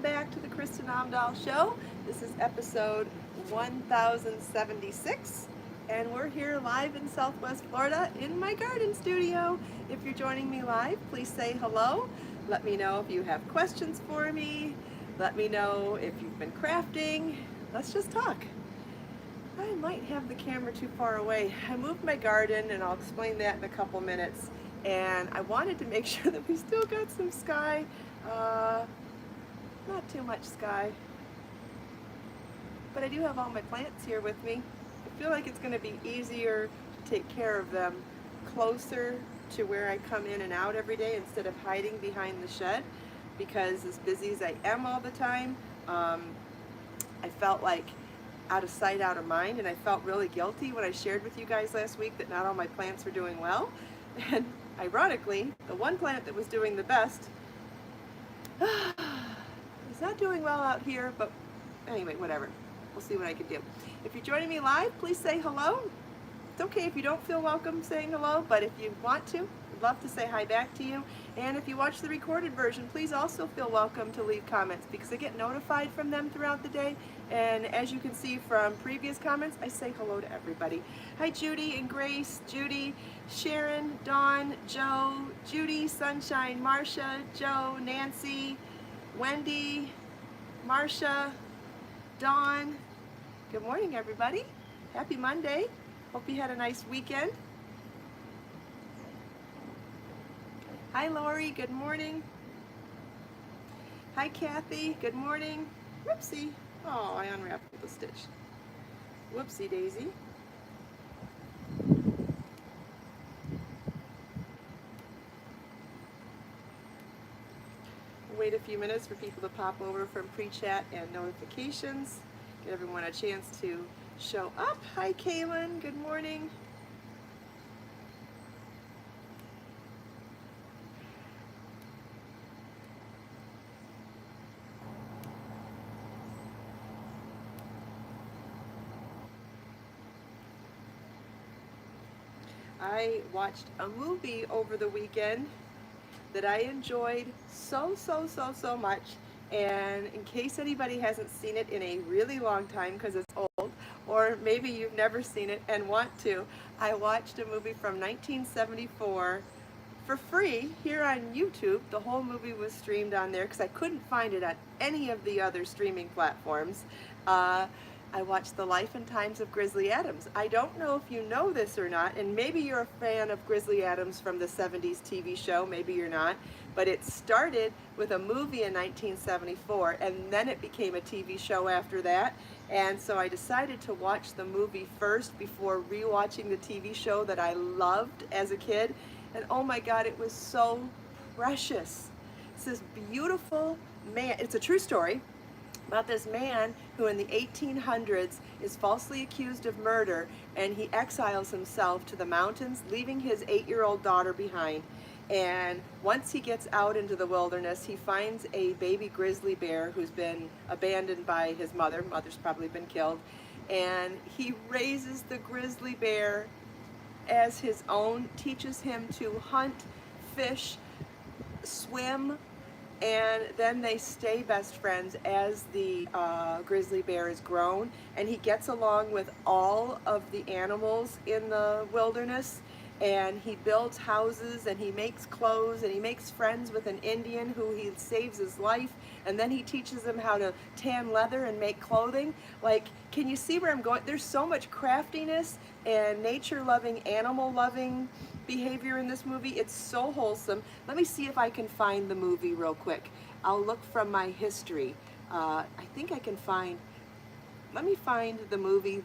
Back to the Kristin Omdahl Show. This is episode 1076, and we're here live in Southwest Florida in my garden studio. If you're joining me live, please say hello. Let me know if you have questions for me. Let me know if you've been crafting. Let's just talk. I might have the camera too far away. I moved my garden, and I'll explain that in a couple minutes. And I wanted to make sure that we still got some sky. Not too much sky, but I do have all my plants here with me. I feel like it's going to be easier to take care of them closer to where I come in and out every day instead of hiding behind the shed, because as busy as I am all the time, I felt like out of sight, out of mind, and I felt really guilty when I shared with you guys last week that not all my plants were doing well. And ironically, the one plant that was doing the best it's not doing well out here, but anyway, whatever. We'll see what I can do. If you're joining me live, please say hello. It's okay if you don't feel welcome saying hello, but if you want to, I'd love to say hi back to you. And if you watch the recorded version, please also feel welcome to leave comments, because I get notified from them throughout the day. And as you can see from previous comments, I say hello to everybody. Hi Judy and Grace, Judy, Sharon, Dawn, Joe, Judy, Sunshine, Marcia, Joe, Nancy, Wendy, Marcia, Dawn. Good morning, everybody. Happy Monday. Hope you had a nice weekend. Hi, Lori. Good morning. Hi, Kathy. Good morning. Whoopsie. Oh, I unwrapped the stitch. Whoopsie daisy. Wait a few minutes for people to pop over from pre-chat and notifications. Give everyone a chance to show up. Hi, Kaylin. Good morning. I watched a movie over the weekend that I enjoyed so much, and in case anybody hasn't seen it in a really long time because it's old, or maybe you've never seen it and want to, I watched a movie from 1974 for free here on YouTube. The whole movie was streamed on there because I couldn't find it on any of the other streaming platforms. I watched The Life and Times of Grizzly Adams. I don't know if you know this or not, and maybe you're a fan of Grizzly Adams from the 70s TV show, maybe you're not, but it started with a movie in 1974, and then it became a TV show after that. And so I decided to watch the movie first before rewatching the TV show that I loved as a kid. And oh my God, it was so precious. It's this beautiful man, it's a true story, about this man who in the 1800s is falsely accused of murder, and he exiles himself to the mountains, leaving his 8-year-old daughter behind. And once he gets out into the wilderness, he finds a baby grizzly bear who's been abandoned by his mother. Mother's probably been killed. And he raises the grizzly bear as his own, teaches him to hunt, fish, swim, and then they stay best friends as the grizzly bear is grown, and he gets along with all of the animals in the wilderness, and he builds houses, and he makes clothes, and he makes friends with an Indian who he saves his life, and then he teaches him how to tan leather and make clothing. Like, can you see where I'm going? There's so much craftiness and nature-loving, animal-loving behavior in this movie. It's so wholesome. Let me see if I can find the movie real quick. I'll look from my history. I think I can find, let me find the movie,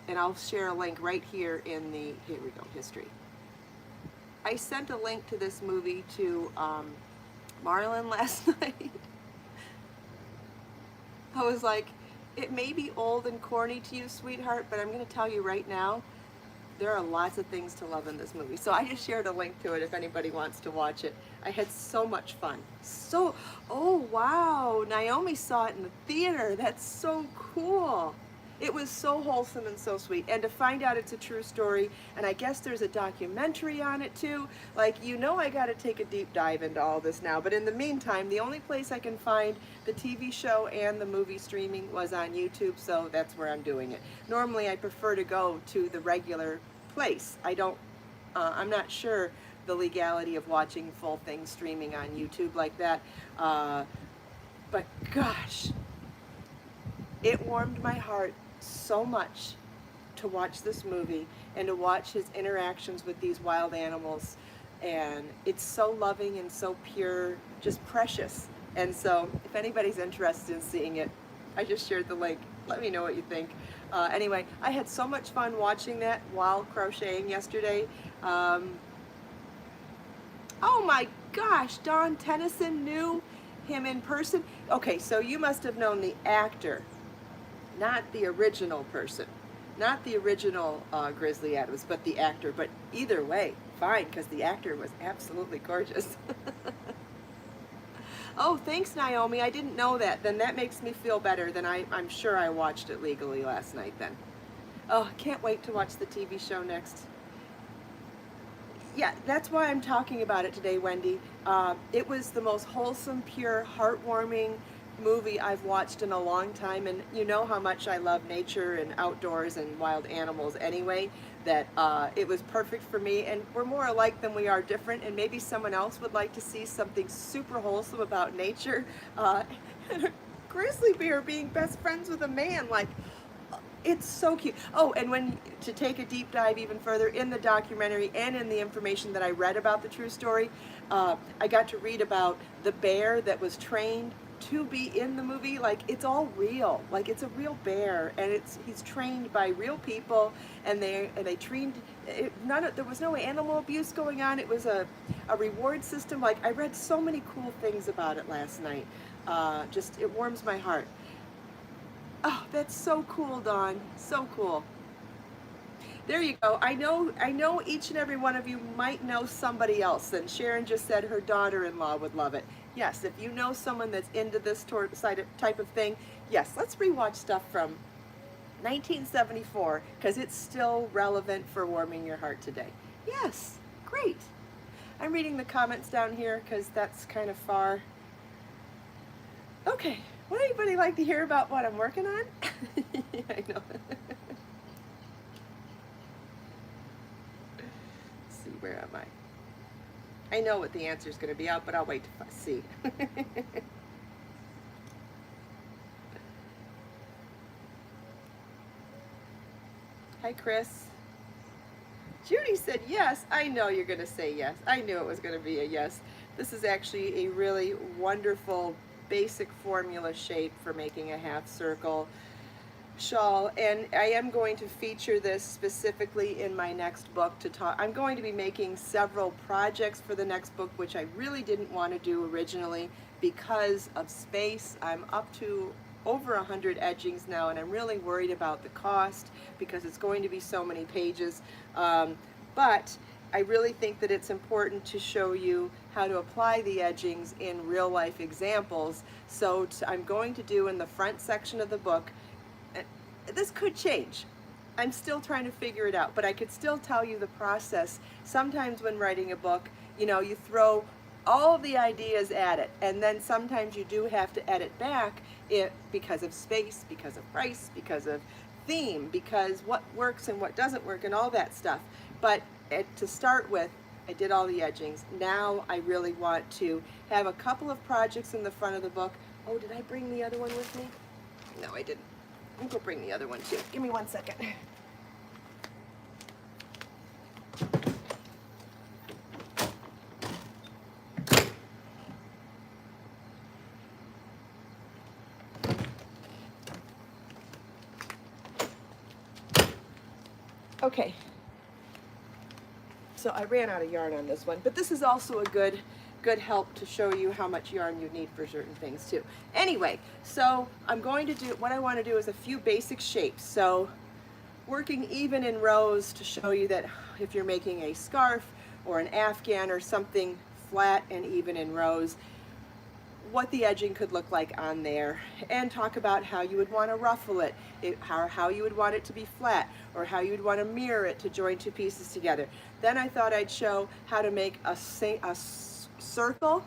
and I'll share a link right here in the, here we go, history. I sent a link to this movie to Marlon last night. I was like, it may be old and corny to you, sweetheart, but I'm going to tell you right now, there are lots of things to love in this movie. So I just shared a link to it if anybody wants to watch it. I had so much fun. Oh wow, Naomi saw it in the theater. That's so cool. It was so wholesome and so sweet. And to find out it's a true story, and I guess there's a documentary on it too. Like, I got to take a deep dive into all this now. But in the meantime, the only place I can find the TV show and the movie streaming was on YouTube, so that's where I'm doing it. Normally, I prefer to go to the regular place. I'm not sure the legality of watching full things streaming on YouTube like that. But gosh, it warmed my heart so much to watch this movie and to watch his interactions with these wild animals. And it's so loving and so pure, just precious. And so if anybody's interested in seeing it, I just shared the link. Let me know what you think. Anyway, I had so much fun watching that while crocheting yesterday. Oh my gosh, Don Tennyson knew him in person. Okay, so you must have known the actor, not the original person, not the original Grizzly Adams, but the actor. But either way, fine, because the actor was absolutely gorgeous. Oh, thanks, Naomi. I didn't know that. Then that makes me feel better. Then I'm sure I watched it legally last night then. Oh, can't wait to watch the TV show next. Yeah, that's why I'm talking about it today, Wendy. It was the most wholesome, pure, heartwarming movie I've watched in a long time, and you know how much I love nature and outdoors and wild animals anyway, that it was perfect for me, and we're more alike than we are different, and maybe someone else would like to see something super wholesome about nature. And a grizzly bear being best friends with a man, like, it's so cute. Oh, and to take a deep dive even further in the documentary and in the information that I read about the true story, I got to read about the bear that was trained to be in the movie. Like, it's all real. Like, it's a real bear, and he's trained by real people, and they trained. There was no animal abuse going on. It was a reward system. Like, I read so many cool things about it last night. Just, it warms my heart. Oh, that's so cool, Dawn. So cool. There you go. I know each and every one of you might know somebody else. And Sharon just said her daughter-in-law would love it. Yes, if you know someone that's into this type of thing, yes, let's rewatch stuff from 1974, because it's still relevant for warming your heart today. Yes, great. I'm reading the comments down here because that's kind of far. Okay. Would anybody like to hear about what I'm working on? I know. Let's see, where am I? I know what the answer is going to be out, but I'll wait to see. Hi, Chris. Judy said yes. I know you're going to say yes. I knew it was going to be a yes. This is actually a really wonderful basic formula shape for making a half circle shawl, and I am going to feature this specifically in my next book to talk. I'm going to be making several projects for the next book, which I really didn't want to do originally because of space. I'm up to over 100 edgings now, and I'm really worried about the cost because it's going to be so many pages. But I really think that it's important to show you how to apply the edgings in real life examples. So I'm going to do in the front section of the book, this could change. I'm still trying to figure it out, but I could still tell you the process. Sometimes when writing a book, you throw all the ideas at it, and then sometimes you do have to edit back because of space, because of price, because of theme, because what works and what doesn't work and all that stuff. But to start with, I did all the edgings. Now I really want to have a couple of projects in the front of the book. Oh, did I bring the other one with me? No, I didn't. I'm going to bring the other one too. Give me 1 second. Okay. So I ran out of yarn on this one, but this is also a good help to show you how much yarn you need for certain things too. Anyway, so what I want to do is a few basic shapes. So working even in rows to show you that if you're making a scarf or an afghan or something flat and even in rows, what the edging could look like on there, and talk about how you would want to ruffle it, how you would want it to be flat, or how you would want to mirror it to join two pieces together. Then I thought I'd show how to make a circle,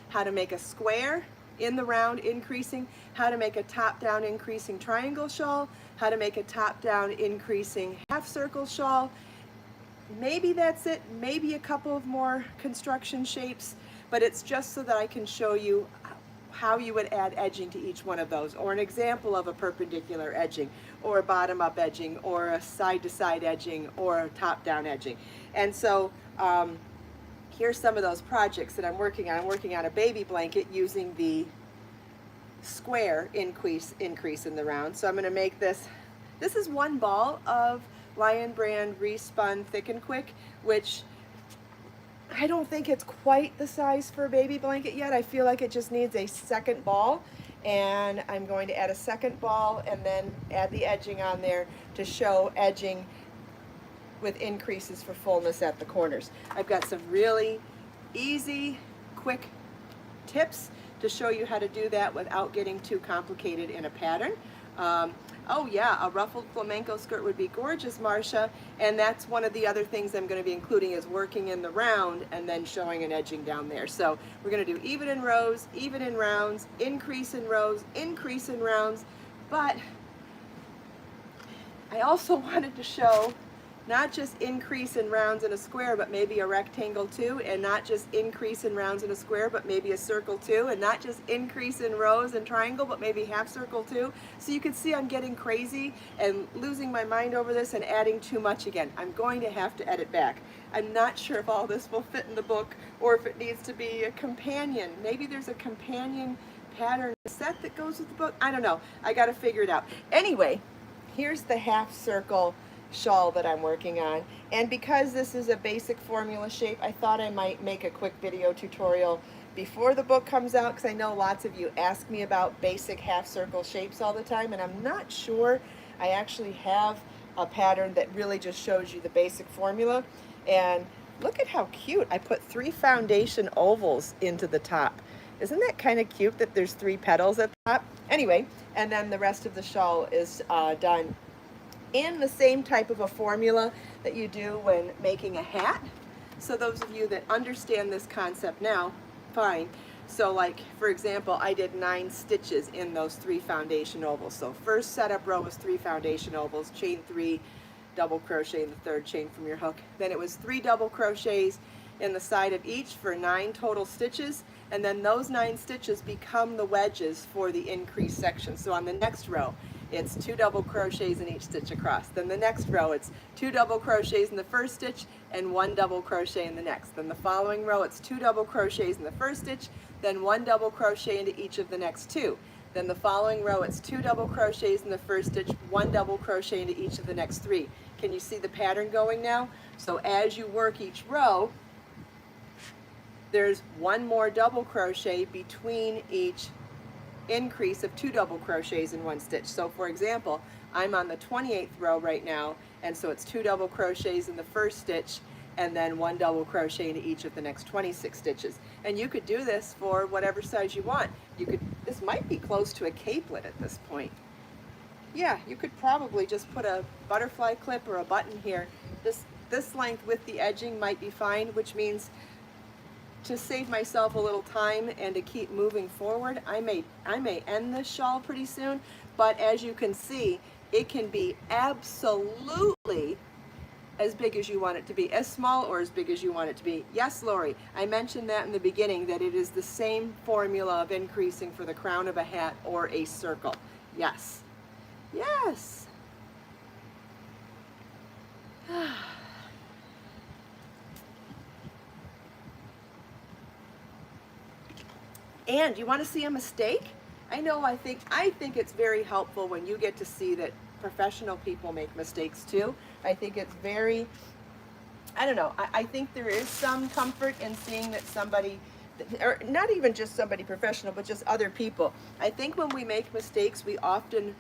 how to make a square in the round increasing, how to make a top-down increasing triangle shawl, how to make a top-down increasing half circle shawl. Maybe that's it, maybe a couple of more construction shapes, but it's just so that I can show you how you would add edging to each one of those, or an example of a perpendicular edging, or a bottom-up edging, or a side-to-side edging, or a top-down edging. And so here's some of those projects that I'm working on. I'm working on a baby blanket using the square increase in the round. So I'm going to make this is one ball of Lion Brand Respun Thick and Quick, which I don't think it's quite the size for a baby blanket yet. I feel like it just needs a second ball, and I'm going to add a second ball and then add the edging on there to show edging with increases for fullness at the corners. I've got some really easy, quick tips to show you how to do that without getting too complicated in a pattern. Oh yeah, a ruffled flamenco skirt would be gorgeous, Marcia, and that's one of the other things I'm going to be including, is working in the round and then showing an edging down there. So we're going to do even in rows, even in rounds, increase in rows, increase in rounds, but I also wanted to show not just increase in rounds in a square, but maybe a rectangle too, and not just increase in rounds in a square, but maybe a circle too, and not just increase in rows and triangle, but maybe half circle too. So you can see I'm getting crazy and losing my mind over this and adding too much again. I'm going to have to edit back. I'm not sure if all this will fit in the book or if it needs to be a companion. Maybe there's a companion pattern set that goes with the book. I don't know. I got to figure it out. Anyway, here's the half circle shawl that I'm working on, and because this is a basic formula shape, I thought I might make a quick video tutorial before the book comes out, because I know lots of you ask me about basic half circle shapes all the time, and I'm not sure I actually have a pattern that really just shows you the basic formula. And look at how cute. I put 3 foundation ovals into the top. Isn't that kind of cute that there's 3 petals at the top? Anyway, and then the rest of the shawl is done in the same type of a formula that you do when making a hat. So those of you that understand this concept now, fine. So like, for example, I did 9 stitches in those 3 foundation ovals. So first setup row was 3 foundation ovals, chain 3, double crochet in the 3rd chain from your hook. Then it was 3 double crochets in the side of each for 9 total stitches, and then those 9 stitches become the wedges for the increased section. So on the next row, it's 2 double crochets in each stitch across. Then the next row, it's 2 double crochets in the first stitch and 1 double crochet in the next. Then the following row, it's 2 double crochets in the first stitch, then 1 double crochet into each of the next 2. Then the following row, it's 2 double crochets in the first stitch, 1 double crochet into each of the next 3. Can you see the pattern going now? So as you work each row, there's 1 more double crochet between each increase of 2 double crochets in 1 stitch. So for example, I'm on the 28th row right now, and so it's 2 double crochets in the first stitch and then 1 double crochet into each of the next 26 stitches. And you could do this for whatever size you want. This might be close to a capelet at this point. Yeah, you could probably just put a butterfly clip or a button here. This length with the edging might be fine, which means to save myself a little time and to keep moving forward, I may end this shawl pretty soon, but as you can see, it can be absolutely as big as you want it to be, as small or as big as you want it to be. Yes, Lori, I mentioned that in the beginning, that it is the same formula of increasing for the crown of a hat or a circle. Yes. Yes. And you want to see a mistake? I think it's very helpful when you get to see that professional people make mistakes too. I think it's very, I don't know, I think there is some comfort in seeing that somebody, or not even just somebody professional, but just other people. I think when we make mistakes, we often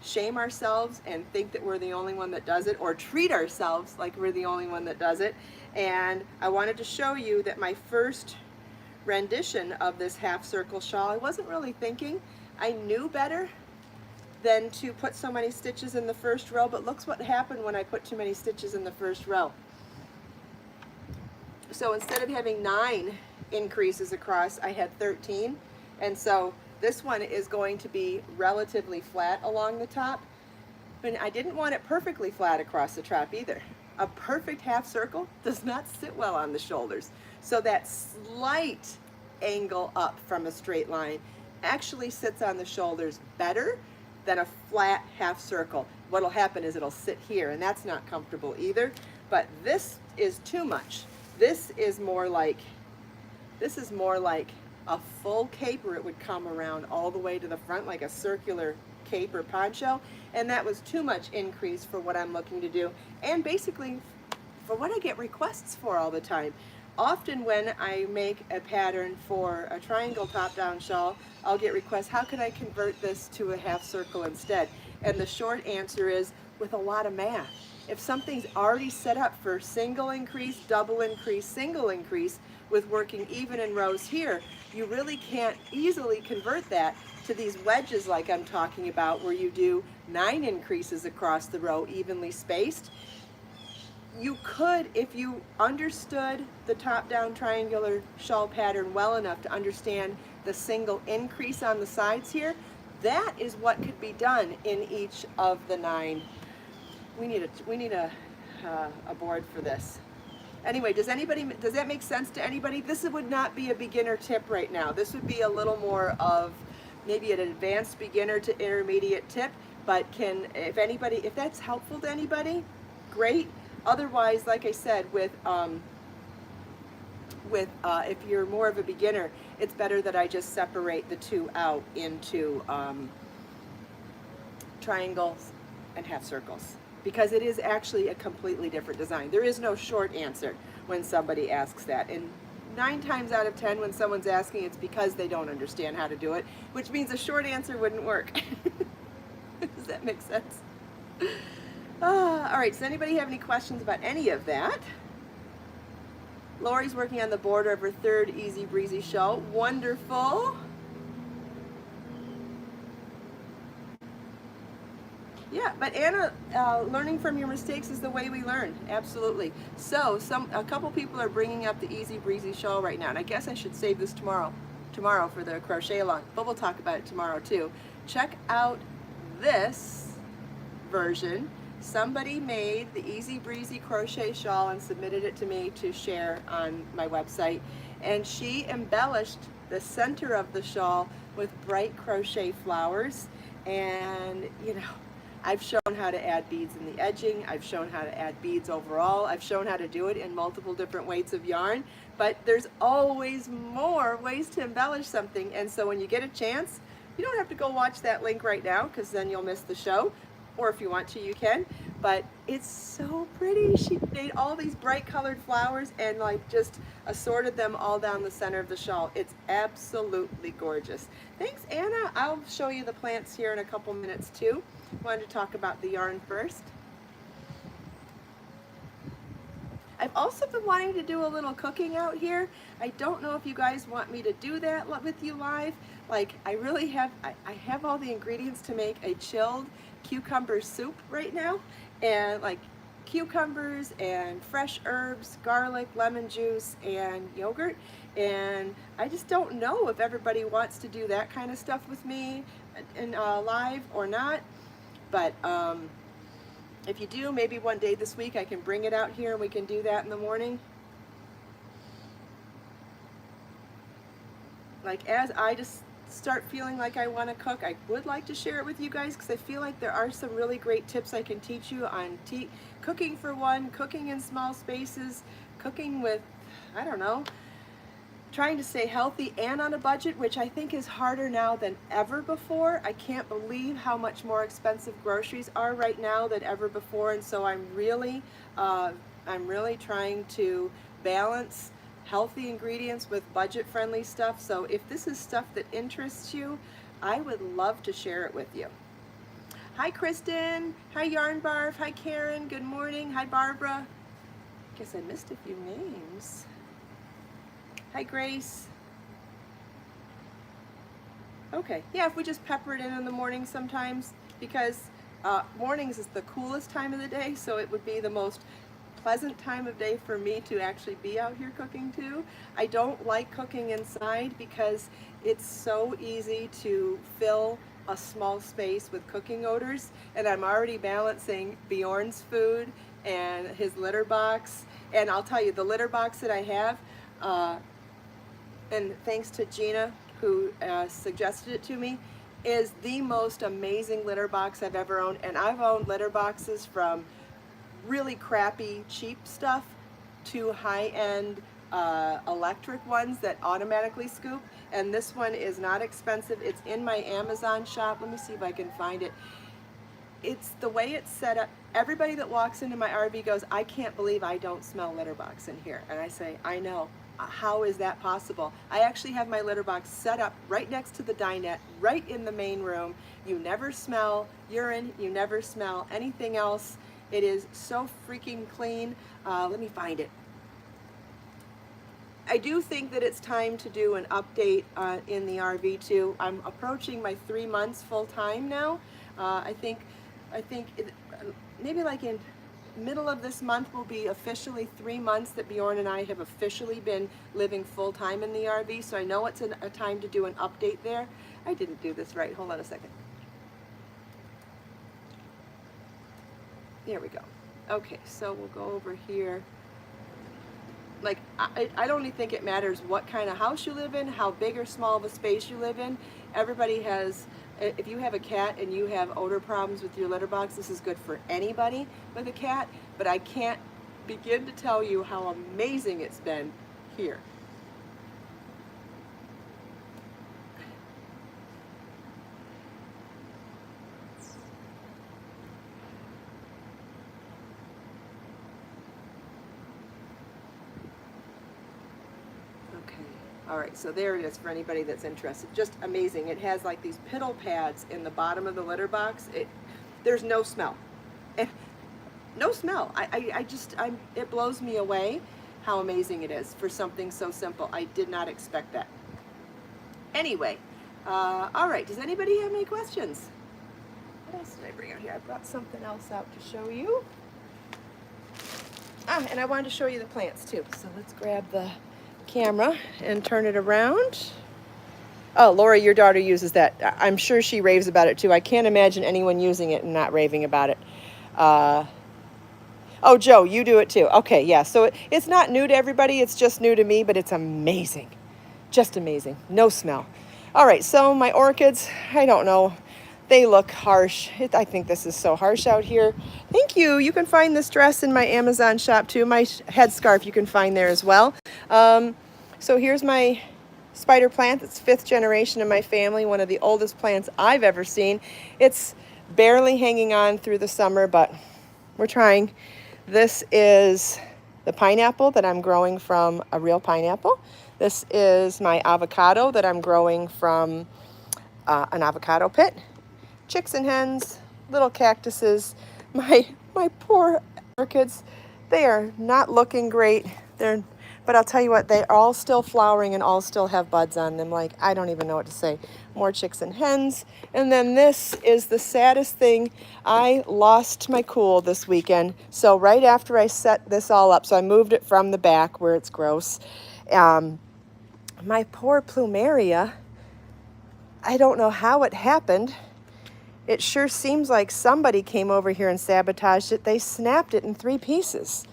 shame ourselves and think that we're the only one that does it, or treat ourselves like we're the only one that does it. And I wanted to show you that my first rendition of this half circle shawl. I wasn't really thinking. I knew better than to put so many stitches in the first row, but look what happened when I put too many stitches in the first row. So instead of having 9 increases across, I had 13. And so this one is going to be relatively flat along the top. But I didn't want it perfectly flat across the top either. A perfect half circle does not sit well on the shoulders. So that slight angle up from a straight line actually sits on the shoulders better than a flat half circle. What'll happen is it'll sit here, and that's not comfortable either. But this is too much. This is more like a full cape, where it would come around all the way to the front like a circular cape or poncho, and that was too much increase for what I'm looking to do, and basically for what I get requests for all the time. Often when I make a pattern for a triangle top-down shawl, I'll get requests, how can I convert this to a half circle instead? And the short answer is, with a lot of math. If something's already set up for single increase, double increase, single increase, with working even in rows here, you really can't easily convert that to these wedges like I'm talking about, where you do 9 increases across the row evenly spaced. You could, if you understood the top-down triangular shawl pattern well enough to understand the single increase on the sides here, that is what could be done in each of the 9. We need a board for this. Anyway, does that make sense to anybody? This would not be a beginner tip right now. This would be a little more of maybe an advanced beginner to intermediate tip, but if that's helpful to anybody, great. Otherwise, like I said, if you're more of a beginner, it's better that I just separate the two out into triangles and half circles, because it is actually a completely different design. There is no short answer when somebody asks that. And 9 times out of 10 when someone's asking, it's because they don't understand how to do it, which means a short answer wouldn't work. Does that make sense? All right, does anybody have any questions about any of that? Lori's working on the border of her 3rd Easy Breezy shawl. Wonderful. Yeah, but Anna, learning from your mistakes is the way we learn. Absolutely. So a couple people are bringing up the Easy Breezy shawl right now, and I guess I should save this tomorrow for the crochet along, but we'll talk about it tomorrow too. Check out this version. Somebody made the Easy Breezy crochet shawl and submitted it to me to share on my website, and she embellished the center of the shawl with bright crochet flowers. And I've shown how to add beads in the edging, I've shown how to add beads overall, I've shown how to do it in multiple different weights of yarn, but there's always more ways to embellish something. And so when you get a chance, you don't have to go watch that link right now, because then you'll miss the show, or if you want to, you can. But it's so pretty. She made all these bright colored flowers and just assorted them all down the center of the shawl. It's absolutely gorgeous. Thanks, Anna. I'll show you the plants here in a couple minutes too. Wanted to talk about the yarn first. I've also been wanting to do a little cooking out here. I don't know if you guys want me to do that with you live. I have all the ingredients to make a chilled cucumber soup right now, and cucumbers and fresh herbs, garlic, lemon juice, and yogurt. And I just don't know if everybody wants to do that kind of stuff with me in live or not. But if you do, maybe one day this week I can bring it out here and we can do that in the morning. As I just start feeling like I want to cook, I would like to share it with you guys, because I feel like there are some really great tips I can teach you on cooking for one, cooking in small spaces, cooking with, I don't know, trying to stay healthy and on a budget, which I think is harder now than ever before. I can't believe how much more expensive groceries are right now than ever before, and so I'm really trying to balance healthy ingredients with budget-friendly stuff. So if this is stuff that interests you, I would love to share it with you. Hi, Kristen. Hi, Yarn Barf. Hi, Karen. Good morning. Hi, Barbara. Guess I missed a few names. Hi, Grace. Okay, yeah, if we just pepper it in the morning sometimes, because mornings is the coolest time of the day, so it would be the most pleasant time of day for me to actually be out here cooking too. I don't like cooking inside because it's so easy to fill a small space with cooking odors, and I'm already balancing Bjorn's food and his litter box. And I'll tell you, the litter box that I have, and thanks to Gina who suggested it to me, is the most amazing litter box I've ever owned. And I've owned litter boxes from really crappy cheap stuff to high-end electric ones that automatically scoop, and this one is not expensive. It's in my Amazon shop. Let me see if I can find it. It's the way it's set up. Everybody that walks into my RV goes, I can't believe I don't smell litter box in here. And I say, I know. How is that possible? I actually have my litter box set up right next to the dinette, right in the main room. You never smell urine, you never smell anything else. It is so freaking clean. Let me find it. I do think that it's time to do an update in the RV too. I'm approaching my 3 months full time now. I think maybe like in middle of this month will be officially 3 months that Bjorn and I have officially been living full time in the RV. So I know it's a time to do an update there. I didn't do this right. Hold on a second. There we go. Okay, so we'll go over here. Like, I don't even think it matters what kind of house you live in, how big or small of a space you live in. Everybody has, if you have a cat and you have odor problems with your litter box, this is good for anybody with a cat, but I can't begin to tell you how amazing it's been here. All right, so there it is for anybody that's interested. Just amazing. It has like these piddle pads in the bottom of the litter box. There's no smell. No smell. It blows me away how amazing it is for something so simple. I did not expect that. Anyway, all right, does anybody have any questions? What else did I bring out here? I brought something else out to show you. And I wanted to show you the plants too. So let's grab the camera and turn it around. Oh, Laura, your daughter uses that. I'm sure she raves about it too. I can't imagine anyone using it and not raving about it. Oh, Joe, you do it too. Okay, yeah. So it's not new to everybody. It's just new to me, but it's amazing. Just amazing. No smell. All right, so my orchids, I don't know. They look harsh. I think this is so harsh out here. Thank you. You can find this dress in my Amazon shop too. My headscarf you can find there as well. So here's my spider plant. It's 5th generation in my family, one of the oldest plants I've ever seen. It's barely hanging on through the summer, but we're trying. This is the pineapple that I'm growing from a real pineapple. This is my avocado that I'm growing from an avocado pit. Chicks and hens, little cactuses. My poor orchids, they are not looking great. But I'll tell you what, they are all still flowering and all still have buds on them. Like, I don't even know what to say. More chicks and hens. And then this is the saddest thing. I lost my cool this weekend. So right after I set this all up, so I moved it from the back where it's gross. My poor plumeria, I don't know how it happened. It sure seems like somebody came over here and sabotaged it. They snapped it in 3 pieces.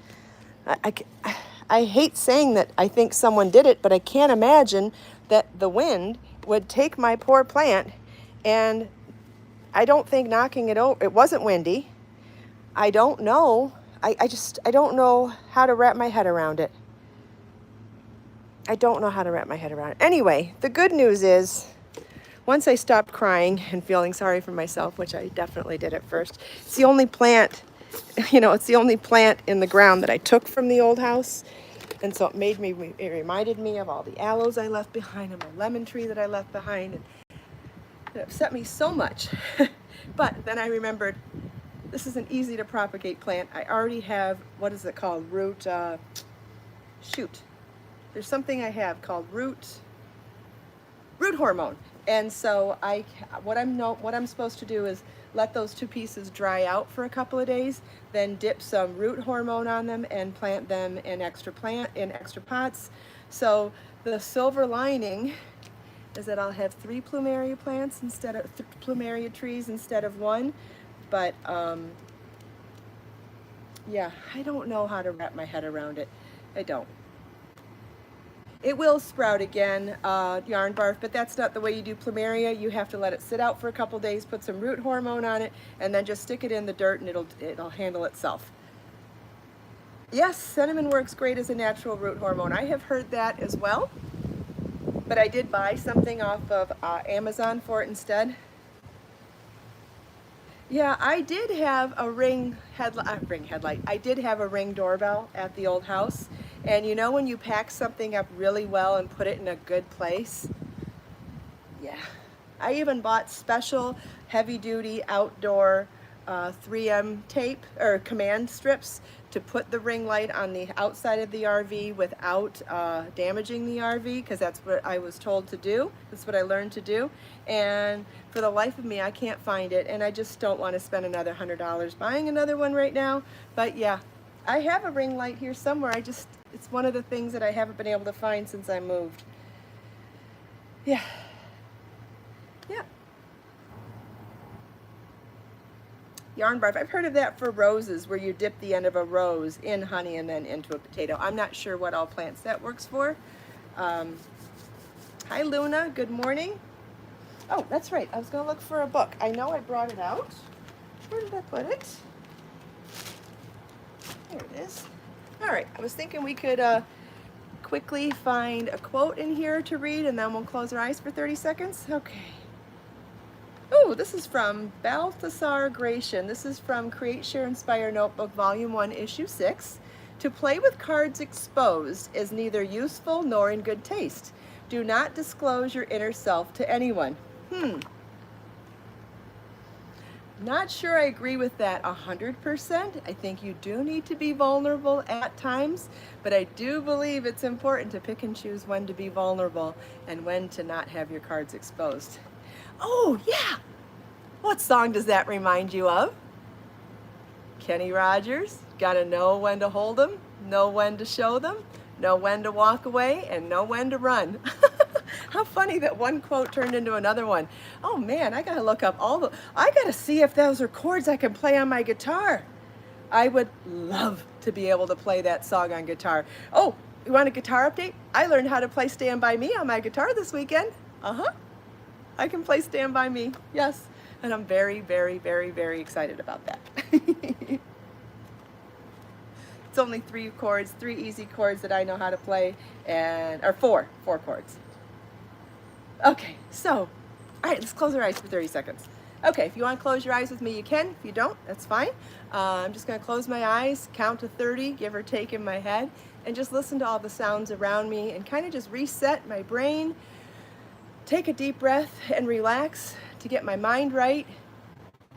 I hate saying that I think someone did it, but I can't imagine that the wind would take my poor plant, and I don't think knocking it over, it wasn't windy. I don't know. I don't know how to wrap my head around it. I don't know how to wrap my head around it. Anyway, the good news is, once I stopped crying and feeling sorry for myself, which I definitely did at first, it's the only plant, it's the only plant in the ground that I took from the old house. And so it reminded me of all the aloes I left behind and my lemon tree that I left behind. And it upset me so much. But then I remembered, this is an easy to propagate plant. I already have, what is it called? Shoot. There's something I have called root hormone. And so what I'm supposed to do is let those two pieces dry out for a couple of days, then dip some root hormone on them and plant them in extra pots. So the silver lining is that I'll have 3 plumeria plants instead of plumeria trees instead of 1. But yeah, I don't know how to wrap my head around it. I don't. It will sprout again, yarn bark, but that's not the way you do plumeria. You have to let it sit out for a couple days, put some root hormone on it, and then just stick it in the dirt and it'll handle itself. Yes, cinnamon works great as a natural root hormone. I have heard that as well, but I did buy something off of Amazon for it instead. Yeah, I did have a ring headlight. I did have a ring doorbell at the old house. And you know when you pack something up really well and put it in a good place? Yeah. I even bought special heavy-duty outdoor 3M tape or command strips to put the ring light on the outside of the RV without damaging the RV, because that's what I was told to do. That's what I learned to do. And for the life of me, I can't find it, and I just don't want to spend another $100 buying another one right now. But yeah, I have a ring light here somewhere. It's one of the things that I haven't been able to find since I moved. Yeah. Yeah. Yarn barf. I've heard of that for roses, where you dip the end of a rose in honey and then into a potato. I'm not sure what all plants that works for. Hi Luna, good morning. Oh, that's right. I was going to look for a book. I know I brought it out. Where did I put it? There it is. All right. I was thinking we could quickly find a quote in here to read, and then we'll close our eyes for 30 seconds. Okay. Oh, this is from Balthasar Gracian. This is from Create, Share, Inspire Notebook, Volume 1, Issue 6. To play with cards exposed is neither useful nor in good taste. Do not disclose your inner self to anyone. Not sure I agree with that 100%. I think you do need to be vulnerable at times, but I do believe it's important to pick and choose when to be vulnerable and when to not have your cards exposed. Oh, yeah! What song does that remind you of? Kenny Rogers. Gotta know when to hold them, know when to show them, know when to walk away, and know when to run. How funny that one quote turned into another one. Oh man, I gotta look up I gotta see if those are chords I can play on my guitar. I would love to be able to play that song on guitar. Oh, you want a guitar update? I learned how to play Stand By Me on my guitar this weekend. I can play Stand By Me, yes. And I'm very, very, very, very excited about that. It's only 3 chords, 3 easy chords that I know how to play, or 4 chords. Okay, so, all right, let's close our eyes for 30 seconds. Okay, if you want to close your eyes with me, you can. If you don't, that's fine. I'm just going to close my eyes, count to 30, give or take in my head, and just listen to all the sounds around me and kind of just reset my brain, take a deep breath, and relax to get my mind right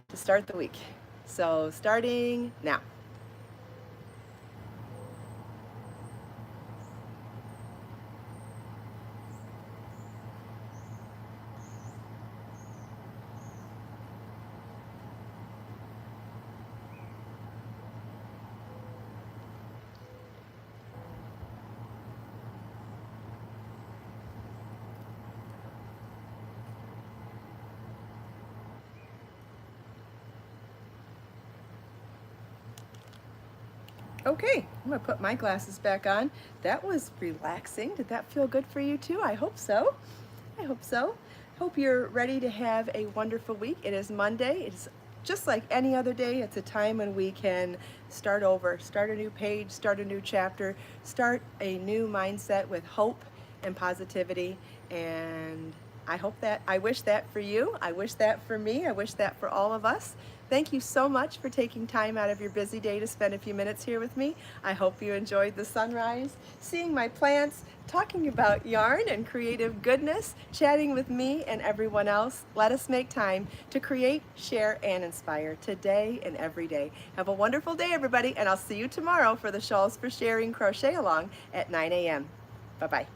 to start the week. So, starting now. Okay, I'm gonna put my glasses back on. That was relaxing. Did that feel good for you too? I hope so. I hope so. Hope you're ready to have a wonderful week. It is Monday. It's just like any other day. It's a time when we can start over, start a new page, start a new chapter, start a new mindset with hope and positivity. And I wish that for you. I wish that for me. I wish that for all of us. Thank you so much for taking time out of your busy day to spend a few minutes here with me. I hope you enjoyed the sunrise, seeing my plants, talking about yarn and creative goodness, chatting with me and everyone else. Let us make time to create, share, and inspire today and every day. Have a wonderful day, everybody, and I'll see you tomorrow for the Shawls for Sharing Crochet Along at 9 a.m. Bye-bye.